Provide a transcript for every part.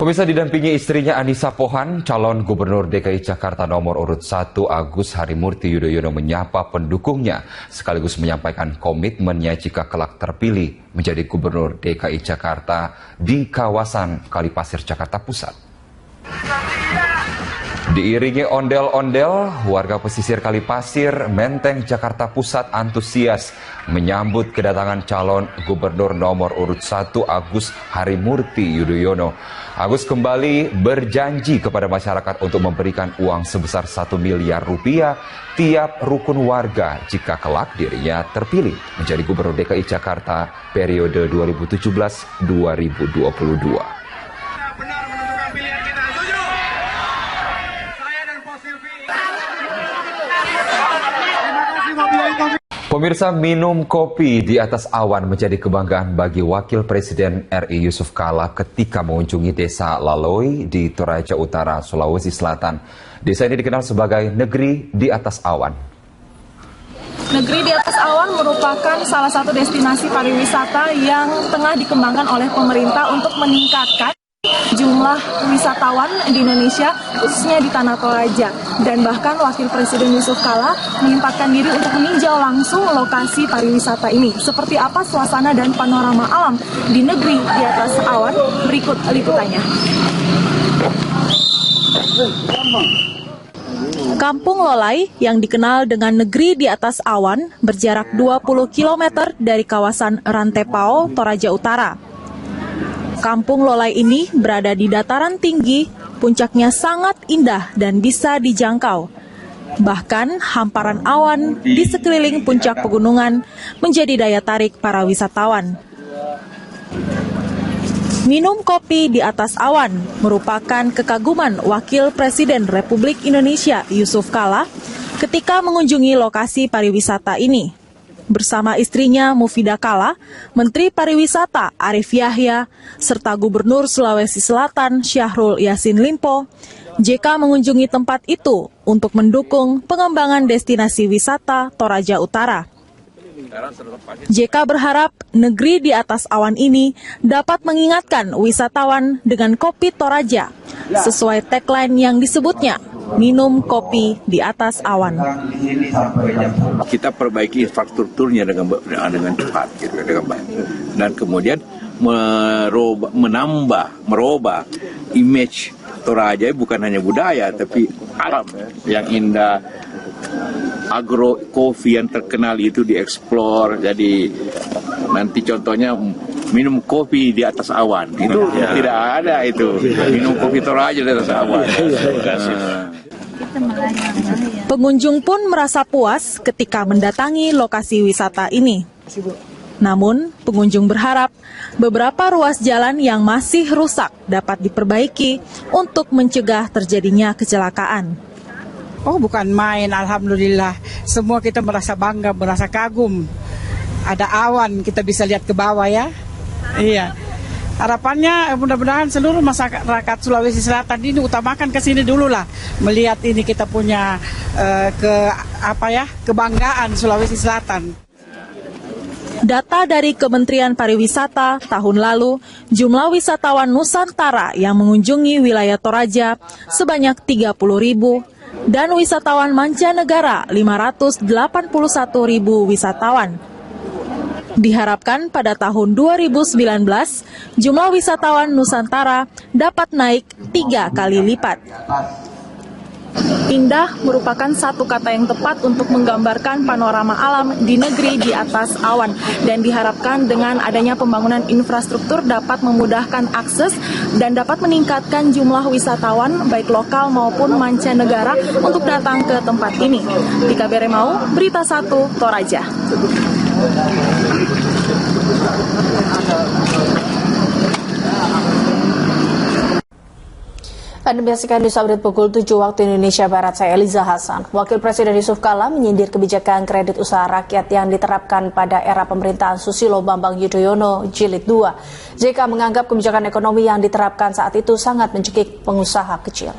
Pemirsa, didampingi istrinya Anissa Pohan, calon Gubernur DKI Jakarta nomor urut 1 Agus Harimurti Yudhoyono menyapa pendukungnya sekaligus menyampaikan komitmennya jika kelak terpilih menjadi Gubernur DKI Jakarta di kawasan Kalipasir, Jakarta Pusat. Diiringi ondel-ondel, warga pesisir Kalipasir, Menteng, Jakarta Pusat antusias menyambut kedatangan calon gubernur nomor urut 1 Agus Harimurti Yudhoyono. Agus kembali berjanji kepada masyarakat untuk memberikan uang sebesar 1 miliar rupiah tiap rukun warga jika kelak dirinya terpilih menjadi Gubernur DKI Jakarta periode 2017-2022. Pemirsa, minum kopi di atas awan menjadi kebanggaan bagi Wakil Presiden RI Yusuf Kala ketika mengunjungi Desa Laloi di Toraja Utara, Sulawesi Selatan. Desa ini dikenal sebagai negeri di atas awan. Negeri di atas awan merupakan salah satu destinasi pariwisata yang tengah dikembangkan oleh pemerintah untuk meningkatkan jumlah wisatawan di Indonesia, khususnya di Tanah Toraja. Dan bahkan Wakil Presiden Yusuf Kala menyempatkan diri untuk meninjau langsung lokasi pariwisata ini. Seperti apa suasana dan panorama alam di negeri di atas awan? Berikut liputannya. Kampung Lolai yang dikenal dengan negeri di atas awan berjarak 20 km dari kawasan Rantepao, Toraja Utara. Kampung Lolai ini berada di dataran tinggi, puncaknya sangat indah dan bisa dijangkau. Bahkan hamparan awan di sekeliling puncak pegunungan menjadi daya tarik para wisatawan. Minum kopi di atas awan merupakan kekaguman Wakil Presiden Republik Indonesia Yusuf Kala ketika mengunjungi lokasi pariwisata ini. Bersama istrinya Mufidah Kala, Menteri Pariwisata Arief Yahya, serta Gubernur Sulawesi Selatan Syahrul Yassin Limpo, JK mengunjungi tempat itu untuk mendukung pengembangan destinasi wisata Toraja Utara. JK berharap negeri di atas awan ini dapat mengingatkan wisatawan dengan kopi Toraja, sesuai tagline yang disebutnya, minum kopi di atas awan. Kita perbaiki infrastrukturnya dengan cepat, gitu, dengan baik. Dan kemudian merubah image Toraja bukan hanya budaya, tapi alam yang indah. Agro kopi yang terkenal itu dieksplor. Jadi nanti contohnya minum kopi di atas awan. Itu tidak ada itu. Minum kopi Toraja di atas awan. Pengunjung pun merasa puas ketika mendatangi lokasi wisata ini. Namun, pengunjung berharap beberapa ruas jalan yang masih rusak dapat diperbaiki untuk mencegah terjadinya kecelakaan. Oh, bukan main, alhamdulillah. Semua kita merasa bangga, merasa kagum. Ada awan, kita bisa lihat ke bawah ya. Iya. Harapannya mudah-mudahan seluruh masyarakat Sulawesi Selatan ini utamakan ke sini dulu lah, melihat ini kita punya kebanggaan Sulawesi Selatan. Data dari Kementerian Pariwisata tahun lalu, jumlah wisatawan Nusantara yang mengunjungi wilayah Toraja sebanyak 30.000 dan wisatawan mancanegara 581.000 wisatawan. Diharapkan pada tahun 2019, jumlah wisatawan Nusantara dapat naik 3 kali lipat. Indah merupakan satu kata yang tepat untuk menggambarkan panorama alam di negeri di atas awan, dan diharapkan dengan adanya pembangunan infrastruktur dapat memudahkan akses dan dapat meningkatkan jumlah wisatawan baik lokal maupun mancanegara untuk datang ke tempat ini. Tika Beremau, Berita 1, Toraja. Anda menyaksikan News Update pukul 7 waktu Indonesia Barat, saya Eliza Hasan. Wakil Presiden Yusuf Kala menyindir kebijakan kredit usaha rakyat yang diterapkan pada era pemerintahan Susilo Bambang Yudhoyono Jilid 2. JK menganggap kebijakan ekonomi yang diterapkan saat itu sangat mencekik pengusaha kecil.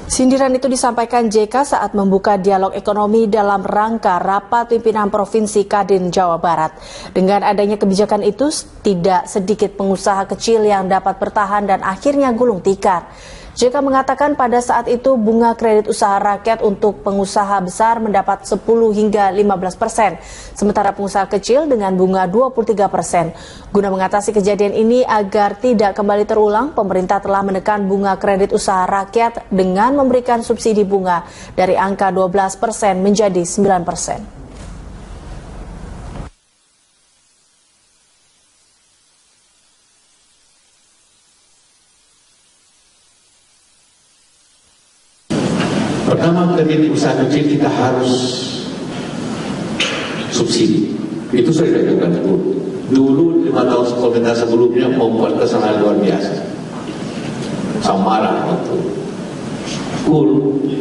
Sindiran itu disampaikan JK saat membuka dialog ekonomi dalam rangka rapat pimpinan Provinsi Kadin Jawa Barat. Dengan adanya kebijakan itu, tidak sedikit pengusaha kecil yang dapat bertahan dan akhirnya gulung tikar. JK mengatakan pada saat itu bunga kredit usaha rakyat untuk pengusaha besar mendapat 10 hingga 15%, sementara pengusaha kecil dengan bunga 23%. Guna mengatasi kejadian ini agar tidak kembali terulang, pemerintah telah menekan bunga kredit usaha rakyat dengan memberikan subsidi bunga dari angka 12% menjadi 9%. Pertama, kredit usaha kecil kita harus subsidi. Itu sudah dilakukan dulu 5 tahun pemerintah sebelumnya membuat kesalahan luar biasa. Saya marah waktu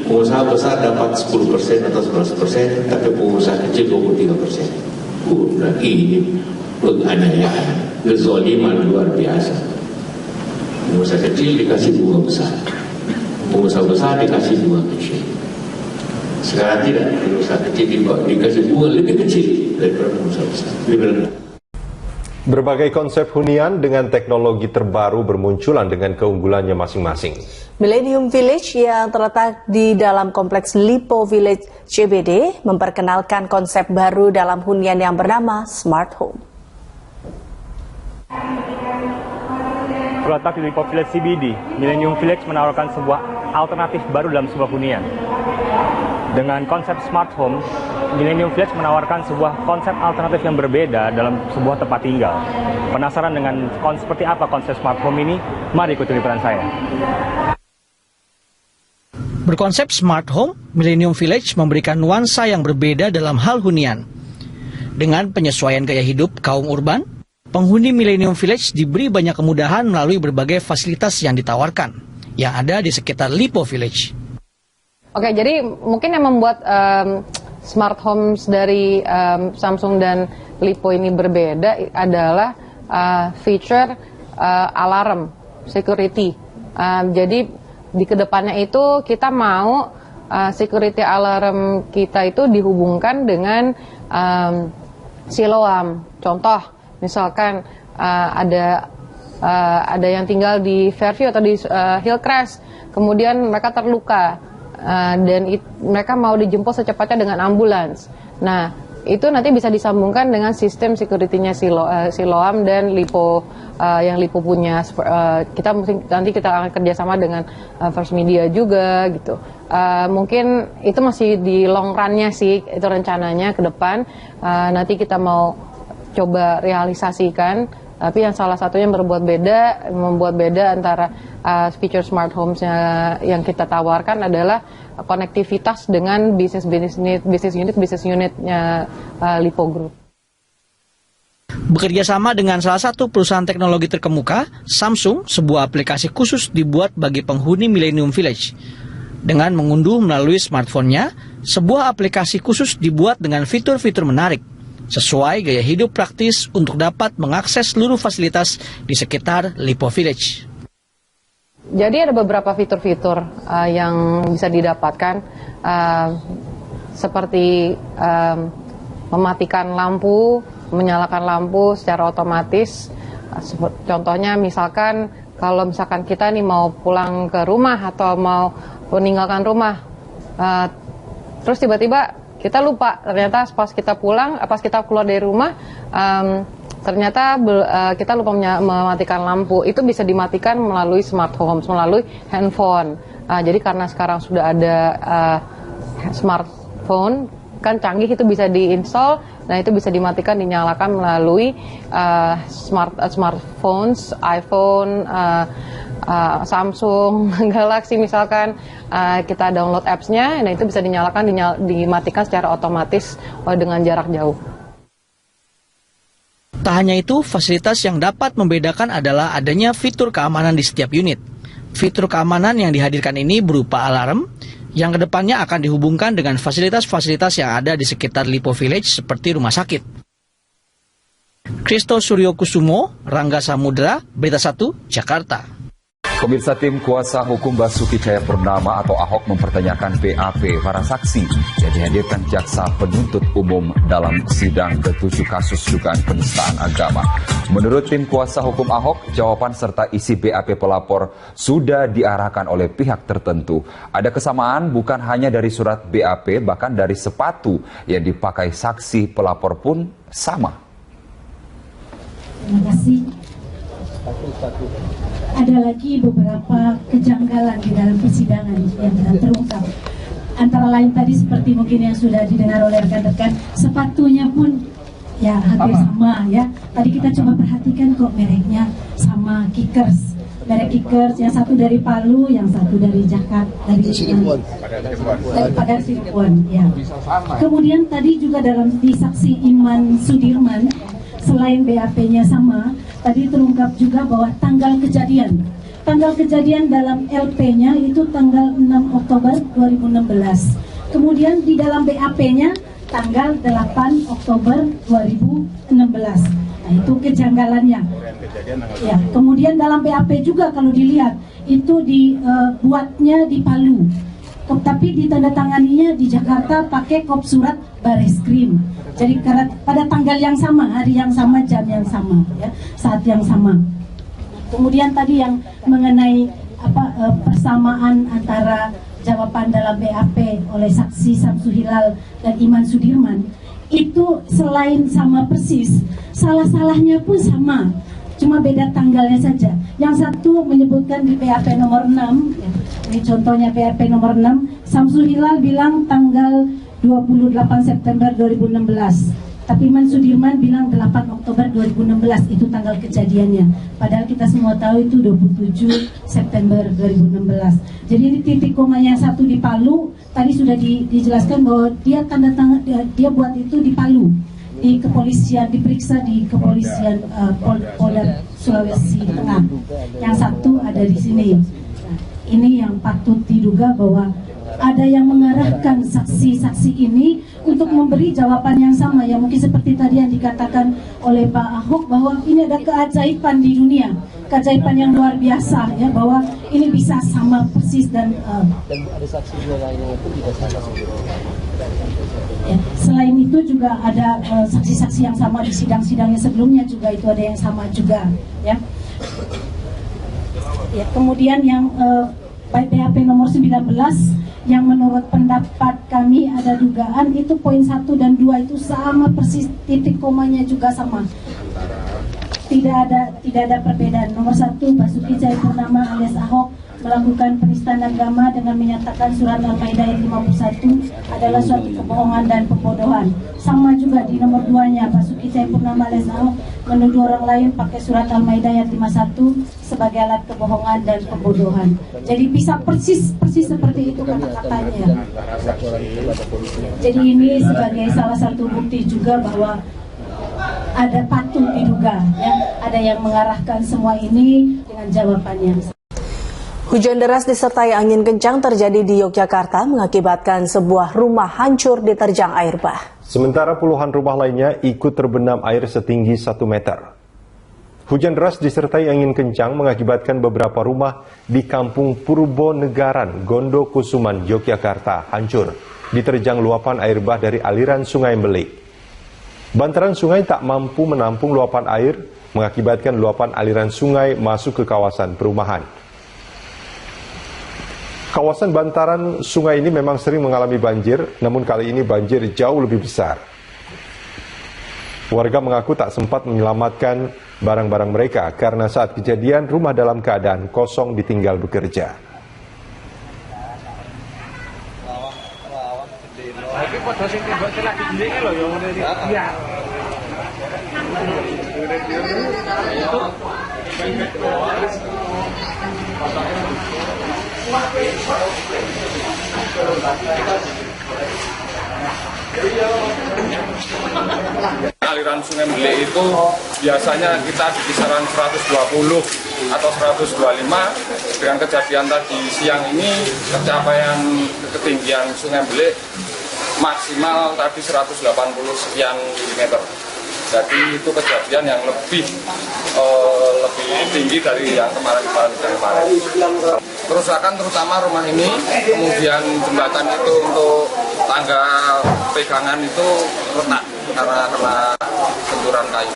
pengusaha besar dapat 10% atau 11%, tapi pengusaha kecil 23%. Dan ini penganiayaan, kezaliman luar biasa. Pengusaha kecil dikasih bunga besar, pengusaha besar dikasih bunga kecil. Sekarang tidak, pengusaha kecil dikasih bunga lebih kecil daripada pengusaha besar, lebih rendah. Berbagai konsep hunian dengan teknologi terbaru bermunculan dengan keunggulannya masing-masing. Millennium Village yang terletak di dalam kompleks Lipo Village CBD memperkenalkan konsep baru dalam hunian yang bernama Smart Home. Terletak di Lipo Village CBD, Millennium Village menawarkan sebuah alternatif baru dalam sebuah hunian. Dengan konsep Smart Home, Millennium Village menawarkan sebuah konsep alternatif yang berbeda dalam sebuah tempat tinggal. Penasaran dengan seperti apa konsep Smart Home ini? Mari ikuti liputan saya. Berkonsep Smart Home, Millennium Village memberikan nuansa yang berbeda dalam hal hunian. Dengan penyesuaian gaya hidup kaum urban, penghuni Millennium Village diberi banyak kemudahan melalui berbagai fasilitas yang ditawarkan, yang ada di sekitar Lipo Village. Oke, jadi mungkin yang membuat smart homes dari Samsung dan Lipo ini berbeda adalah feature alarm security. Jadi di kedepannya itu kita mau security alarm kita itu dihubungkan dengan siloam. Contoh, misalkan ada yang tinggal di Fairview atau di Hillcrest, kemudian mereka terluka. Dan mereka mau dijemput secepatnya dengan ambulans. Nah, itu nanti bisa disambungkan dengan sistem security-nya Siloam dan Lipo yang Lipo punya. Nanti kita akan kerjasama dengan First Media juga gitu. Mungkin itu masih di long run-nya sih, itu rencananya ke depan. Nanti kita mau coba realisasikan. Tapi yang salah satunya membuat beda antara feature smart homes yang kita tawarkan adalah konektivitas dengan bisnis unitnya Lipo Group. Bekerja sama dengan salah satu perusahaan teknologi terkemuka, Samsung, sebuah aplikasi khusus dibuat bagi penghuni Millennium Village. Dengan mengunduh melalui smartphone-nya, sebuah aplikasi khusus dibuat dengan fitur-fitur menarik, sesuai gaya hidup praktis untuk dapat mengakses seluruh fasilitas di sekitar Lipo Village. Jadi ada beberapa fitur-fitur yang bisa didapatkan, seperti mematikan lampu, menyalakan lampu secara otomatis. Contohnya misalkan kalau misalkan kita nih mau pulang ke rumah atau mau meninggalkan rumah, terus tiba-tiba kita lupa, ternyata pas kita pulang, pas kita keluar dari rumah, ternyata kita lupa mematikan lampu. Itu bisa dimatikan melalui smart homes, melalui handphone. Jadi karena sekarang sudah ada smartphone, kan canggih, itu bisa diinstal, nah itu bisa dimatikan, dinyalakan melalui smartphones, iPhone, Samsung, Galaxy misalkan, kita download apps-nya, nah itu bisa dinyalakan, dimatikan secara otomatis dengan jarak jauh. Tak hanya itu, fasilitas yang dapat membedakan adalah adanya fitur keamanan di setiap unit. Fitur keamanan yang dihadirkan ini berupa alarm, yang kedepannya akan dihubungkan dengan fasilitas-fasilitas yang ada di sekitar Lipo Village seperti rumah sakit. Kristo Suryo Kusumo, Rangga Samudra, Berita 1, Jakarta. Pemirsa, tim kuasa hukum Basuki Cahayapurnama atau Ahok mempertanyakan BAP para saksi yang dihadirkan jaksa penuntut umum dalam sidang ke-7 kasus dugaan penistaan agama. Menurut tim kuasa hukum Ahok, jawaban serta isi BAP pelapor sudah diarahkan oleh pihak tertentu. Ada kesamaan bukan hanya dari surat BAP, bahkan dari sepatu yang dipakai saksi pelapor pun sama. Terima kasih. Ada lagi beberapa kejanggalan di dalam persidangan yang terungkap. Antara lain tadi seperti mungkin yang sudah didengar oleh rekan-rekan, sepatunya pun ya hampir sama ya. Tadi kita coba perhatikan kok mereknya sama, Kickers. Merek Kickers, yang satu dari Palu, yang satu dari Jakarta, dari Cirebon. Ya. Kemudian tadi juga dalam di saksi Iman Sudirman, selain BAP-nya sama, tadi terungkap juga bahwa tanggal kejadian dalam LP-nya itu tanggal 6 Oktober 2016. Kemudian di dalam BAP-nya tanggal 8 Oktober 2016. Nah, itu kejanggalannya. Ya, kemudian dalam BAP juga kalau dilihat itu dibuatnya di Palu. Tapi ditandatanganinya di Jakarta pakai kop surat Bareskrim. Jadi pada tanggal yang sama, hari yang sama, jam yang sama, ya, saat yang sama. Kemudian tadi yang mengenai persamaan antara jawaban dalam BAP oleh saksi Samsu Hilal dan Iman Sudirman, itu selain sama persis, salah-salahnya pun sama, cuma beda tanggalnya saja. Yang satu menyebutkan di BAP nomor 6, ya, ini contohnya BAP nomor 6, Samsu Hilal bilang tanggal 28 September 2016, tapi Iman Sudirman bilang 8 Oktober 2016 itu tanggal kejadiannya. Padahal kita semua tahu itu 27 September 2016. Jadi ini titik komanya yang satu di Palu, tadi sudah dijelaskan bahwa dia tanda tangan, dia buat itu di Palu, di kepolisian, diperiksa di kepolisian Polda Sulawesi Tengah. Yang satu ada di sini. Nah, ini yang patut diduga bahwa ada yang mengarahkan saksi-saksi ini untuk memberi jawaban yang sama, ya mungkin seperti tadi yang dikatakan oleh Pak Ahok bahwa ini ada keajaiban di dunia, keajaiban yang luar biasa, ya, bahwa ini bisa sama persis dan ada saksi lainnya itu tidak sama. Ya, selain itu juga ada saksi-saksi yang sama di sidang-sidangnya sebelumnya juga itu ada yang sama juga, ya. Ya, kemudian yang BAP nomor 19 yang menurut pendapat kami ada dugaan itu poin 1 dan 2 itu sama persis, titik komanya juga sama. Tidak ada perbedaan. Nomor 1, Basuki Cahayapurnama alias Ahok melakukan penistaan agama dengan menyatakan surat Al-Maidah ayat 51 adalah suatu kebohongan dan pembodohan. Sama juga di nomor 2-nya, Basuki Cahayapurnama alias Ahok menuduh orang lain pakai surat Al-Maidah ayat 51 sebagai alat kebohongan dan pembodohan. Jadi bisa persis seperti itu kata-katanya. Jadi ini sebagai salah satu bukti juga bahwa ada patut diduga, ya, ada yang mengarahkan semua ini dengan jawabannya. Hujan deras disertai angin kencang terjadi di Yogyakarta mengakibatkan sebuah rumah hancur diterjang air bah. Sementara puluhan rumah lainnya ikut terbenam air setinggi 1 meter. Hujan deras disertai angin kencang mengakibatkan beberapa rumah di Kampung Purbonegaran, Gondokusuman, Yogyakarta hancur diterjang luapan air bah dari aliran Sungai Melik. Bantaran sungai tak mampu menampung luapan air mengakibatkan luapan aliran sungai masuk ke kawasan perumahan. Kawasan bantaran sungai ini memang sering mengalami banjir, namun kali ini banjir jauh lebih besar. Warga mengaku tak sempat menyelamatkan barang-barang mereka karena saat kejadian rumah dalam keadaan kosong ditinggal bekerja. Aliran Sungai Melik itu biasanya kita di kisaran 120 atau 125. Dengan kejadian tadi siang ini pencapaian ketinggian Sungai Melik maksimal tadi 180 sekian milimeter. Jadi itu kejadian yang lebih tinggi dari yang kemarin. Kerusakan terutama rumah ini, kemudian jembatan itu untuk tangga pegangan itu retak karena kena benturan kayu.